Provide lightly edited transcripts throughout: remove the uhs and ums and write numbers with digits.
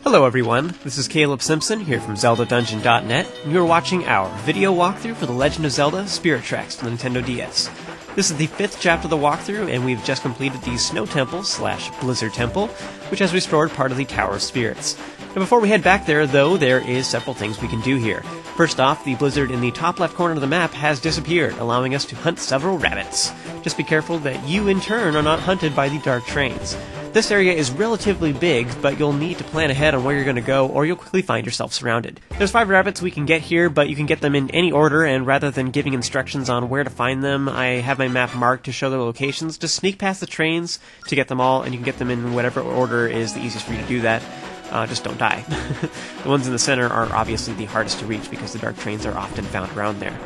Hello everyone, this is Caleb Simpson here from ZeldaDungeon.net, and you're watching our video walkthrough for The Legend of Zelda Spirit Tracks for the Nintendo DS. This is the 5th chapter of the walkthrough, and we've just completed the Snow Temple / Blizzard Temple, which has restored part of the Tower of Spirits. Now before we head back there, though, there is several things we can do here. First off, the blizzard in the top left corner of the map has disappeared, allowing us to hunt several rabbits. Just be careful that you, in turn, are not hunted by the dark trains. This area is relatively big, but you'll need to plan ahead on where you're going to go, or you'll quickly find yourself surrounded. There's 5 rabbits we can get here, but you can get them in any order, and rather than giving instructions on where to find them, I have my map marked to show the locations. Just sneak past the trains to get them all, and you can get them in whatever order is the easiest for you to do that. Just don't die. The ones in the center are obviously the hardest to reach because the dark trains are often found around there.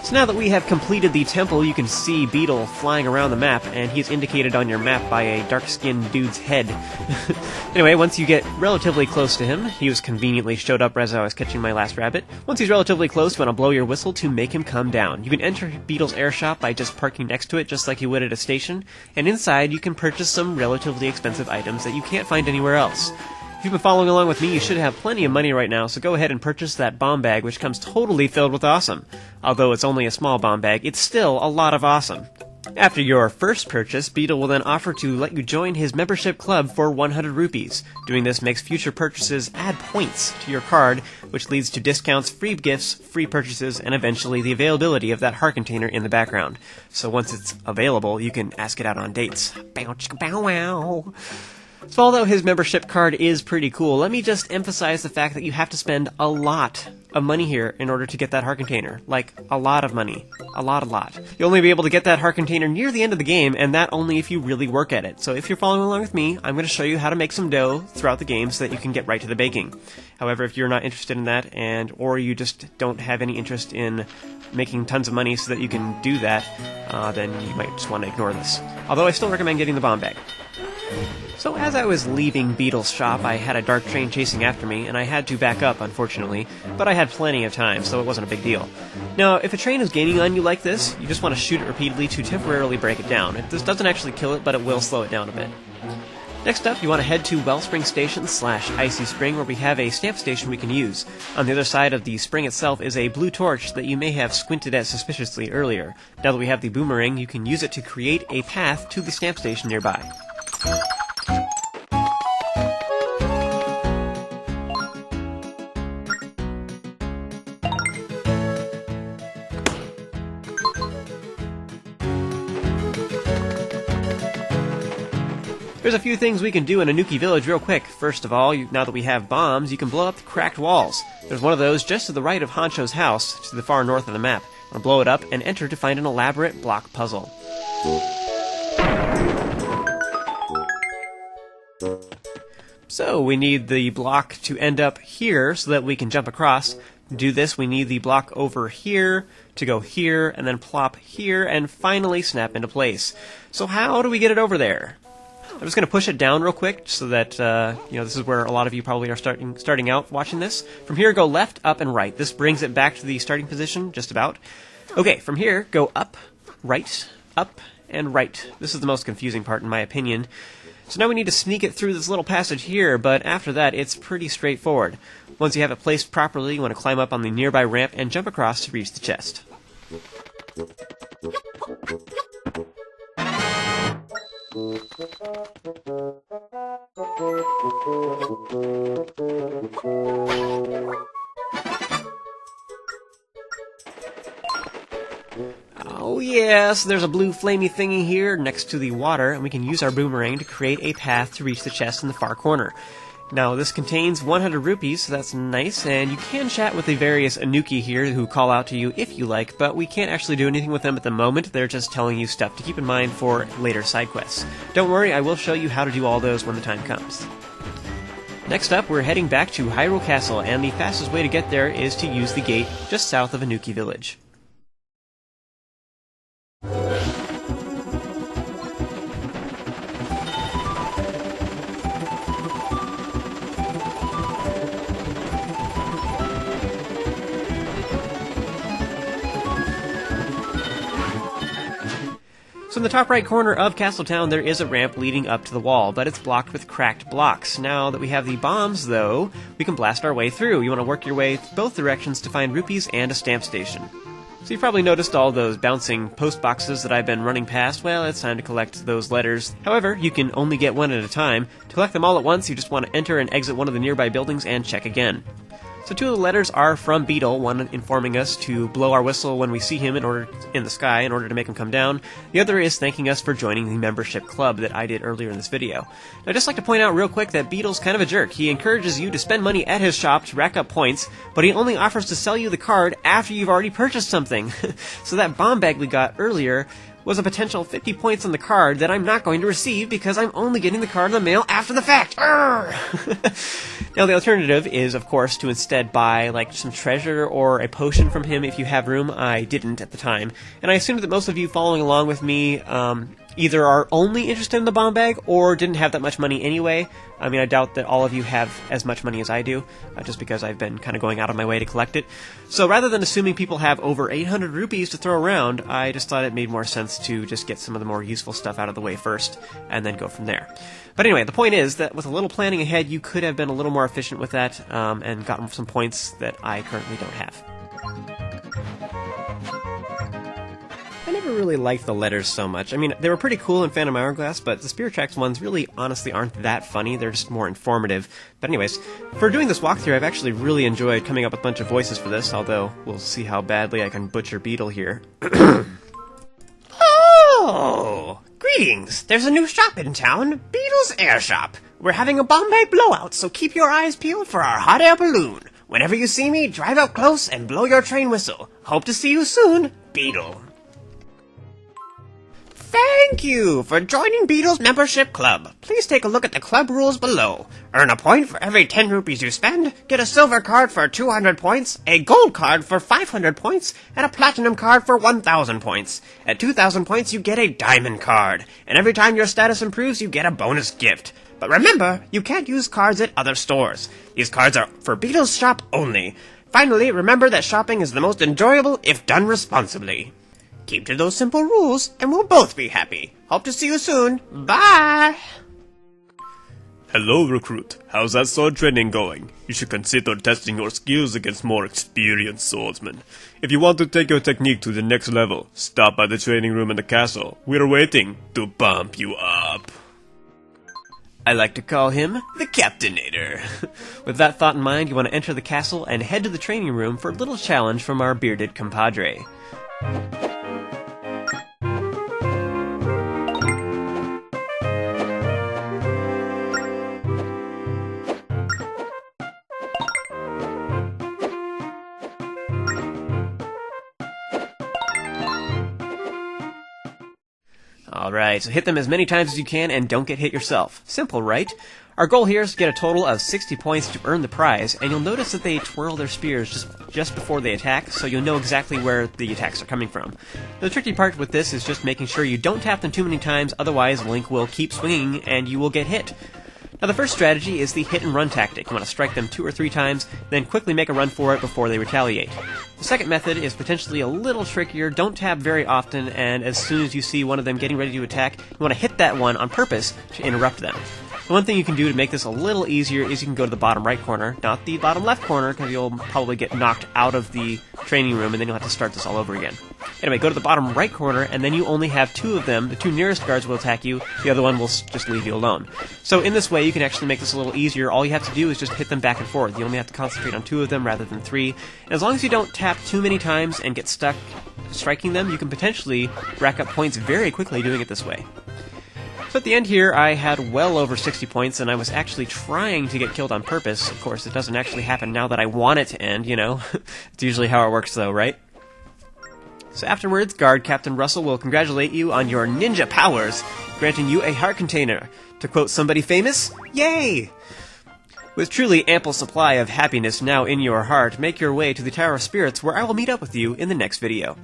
So now that we have completed the temple, you can see Beetle flying around the map, and he is indicated on your map by a dark-skinned dude's head. Anyway, once you get relatively close to him, he was conveniently showed up as I was catching my last rabbit. Once he's relatively close, you want to blow your whistle to make him come down. You can enter Beetle's air shop by just parking next to it, just like you would at a station, and inside you can purchase some relatively expensive items that you can't find anywhere else. If you've been following along with me, you should have plenty of money right now, so go ahead and purchase that bomb bag, which comes totally filled with awesome. Although it's only a small bomb bag, it's still a lot of awesome. After your first purchase, Beetle will then offer to let you join his membership club for 100 rupees. Doing this makes future purchases add points to your card, which leads to discounts, free gifts, free purchases, and eventually the availability of that heart container in the background. So once it's available, you can ask it out on dates. Bow chicka bow wow. So although his membership card is pretty cool, let me just emphasize the fact that you have to spend a lot of money here in order to get that heart container. Like, a lot of money. A lot. You'll only be able to get that heart container near the end of the game, and that only if you really work at it. So if you're following along with me, I'm going to show you how to make some dough throughout the game so that you can get right to the baking. However, if you're not interested in that, or you just don't have any interest in making tons of money so that you can do that, then you might just want to ignore this. Although I still recommend getting the bomb bag. So as I was leaving Beetle's shop, I had a dark train chasing after me, and I had to back up, unfortunately, but I had plenty of time, so it wasn't a big deal. Now, if a train is gaining on you like this, you just want to shoot it repeatedly to temporarily break it down. This doesn't actually kill it, but it will slow it down a bit. Next up, you want to head to Wellspring Station / Icy Spring, where we have a stamp station we can use. On the other side of the spring itself is a blue torch that you may have squinted at suspiciously earlier. Now that we have the boomerang, you can use it to create a path to the stamp station nearby. There's a few things we can do in Anuki Village real quick. First of all, now that we have bombs, you can blow up the cracked walls. There's one of those just to the right of Honcho's house, to the far north of the map. Want to blow it up and enter to find an elaborate block puzzle. So we need the block to end up here so that we can jump across. To do this, we need the block over here to go here and then plop here and finally snap into place. So how do we get it over there? I'm just going to push it down real quick so that, this is where a lot of you probably are starting out watching this. From here, go left, up, and right. This brings it back to the starting position, just about. Okay, from here, go up, and right. This is the most confusing part, in my opinion. So now we need to sneak it through this little passage here, but after that, it's pretty straightforward. Once you have it placed properly, you want to climb up on the nearby ramp and jump across to reach the chest. Oh yes, there's a blue flamey thingy here next to the water, and we can use our boomerang to create a path to reach the chest in the far corner. Now, this contains 100 rupees, so that's nice, and you can chat with the various Anuki here who call out to you if you like, but we can't actually do anything with them at the moment. They're just telling you stuff to keep in mind for later side quests. Don't worry, I will show you how to do all those when the time comes. Next up, we're heading back to Hyrule Castle, and the fastest way to get there is to use the gate just south of Anuki Village. So in the top right corner of Castletown, there is a ramp leading up to the wall, but it's blocked with cracked blocks. Now that we have the bombs, though, we can blast our way through. You want to work your way both directions to find rupees and a stamp station. So you've probably noticed all those bouncing post boxes that I've been running past. Well, it's time to collect those letters. However, you can only get one at a time. To collect them all at once, you just want to enter and exit one of the nearby buildings and check again. So two of the letters are from Beetle, one informing us to blow our whistle when we see him in the sky in order to make him come down. The other is thanking us for joining the membership club that I did earlier in this video. Now, I'd just like to point out real quick that Beetle's kind of a jerk. He encourages you to spend money at his shop to rack up points, but he only offers to sell you the card after you've already purchased something. So that bomb bag we got earlier was a potential 50 points on the card that I'm not going to receive because I'm only getting the card in the mail after the fact. Now, the alternative is, of course, to instead buy, like, some treasure or a potion from him if you have room. I didn't at the time. And I assume that most of you following along with me either are only interested in the bomb bag or didn't have that much money anyway. I mean, I doubt that all of you have as much money as I do, just because I've been kind of going out of my way to collect it. So rather than assuming people have over 800 rupees to throw around, I just thought it made more sense to just get some of the more useful stuff out of the way first, and then go from there. But anyway, the point is that with a little planning ahead, you could have been a little more efficient with that, and gotten some points that I currently don't have. I never really liked the letters so much. I mean, they were pretty cool in Phantom Hourglass, but the Spirit Tracks ones really, honestly, aren't that funny. They're just more informative. But anyways, for doing this walkthrough, I've actually really enjoyed coming up with a bunch of voices for this, although we'll see how badly I can butcher Beetle here. Oh! Greetings! There's a new shop in town, Beetle's Air Shop. We're having a bomb bag blowout, so keep your eyes peeled for our hot air balloon. Whenever you see me, drive up close and blow your train whistle. Hope to see you soon, Beetle. Thank you for joining Beetle's membership club. Please take a look at the club rules below. Earn a point for every 10 rupees you spend, get a silver card for 200 points, a gold card for 500 points, and a platinum card for 1,000 points. At 2,000 points, you get a diamond card, and every time your status improves, you get a bonus gift. But remember, you can't use cards at other stores. These cards are for Beetle's shop only. Finally, remember that shopping is the most enjoyable if done responsibly. Keep to those simple rules, and we'll both be happy. Hope to see you soon. Bye! Hello, recruit. How's that sword training going? You should consider testing your skills against more experienced swordsmen. If you want to take your technique to the next level, stop by the training room in the castle. We're waiting to bump you up. I like to call him the Captainator. With that thought in mind, you want to enter the castle and head to the training room for a little challenge from our bearded compadre. Alright, so hit them as many times as you can and don't get hit yourself. Simple, right? Our goal here is to get a total of 60 points to earn the prize, and you'll notice that they twirl their spears just before they attack, so you'll know exactly where the attacks are coming from. The tricky part with this is just making sure you don't tap them too many times, otherwise Link will keep swinging and you will get hit. Now the first strategy is the hit and run tactic. You want to strike them 2 or 3 times, then quickly make a run for it before they retaliate. The second method is potentially a little trickier. Don't tap very often, and as soon as you see one of them getting ready to attack, you want to hit that one on purpose to interrupt them. The one thing you can do to make this a little easier is you can go to the bottom right corner, not the bottom left corner, because you'll probably get knocked out of the training room and then you'll have to start this all over again. Anyway, go to the bottom right corner, and then you only have 2 of them. The 2 nearest guards will attack you, the other one will just leave you alone. So in this way, you can actually make this a little easier. All you have to do is just hit them back and forth. You only have to concentrate on 2 of them rather than 3. And as long as you don't tap too many times and get stuck striking them, you can potentially rack up points very quickly doing it this way. So at the end here, I had well over 60 points, and I was actually trying to get killed on purpose. Of course, it doesn't actually happen now that I want it to end, you know. It's usually how it works, though, right? So afterwards, Guard Captain Russell will congratulate you on your ninja powers, granting you a heart container. To quote somebody famous, yay! With truly ample supply of happiness now in your heart, make your way to the Tower of Spirits, where I will meet up with you in the next video.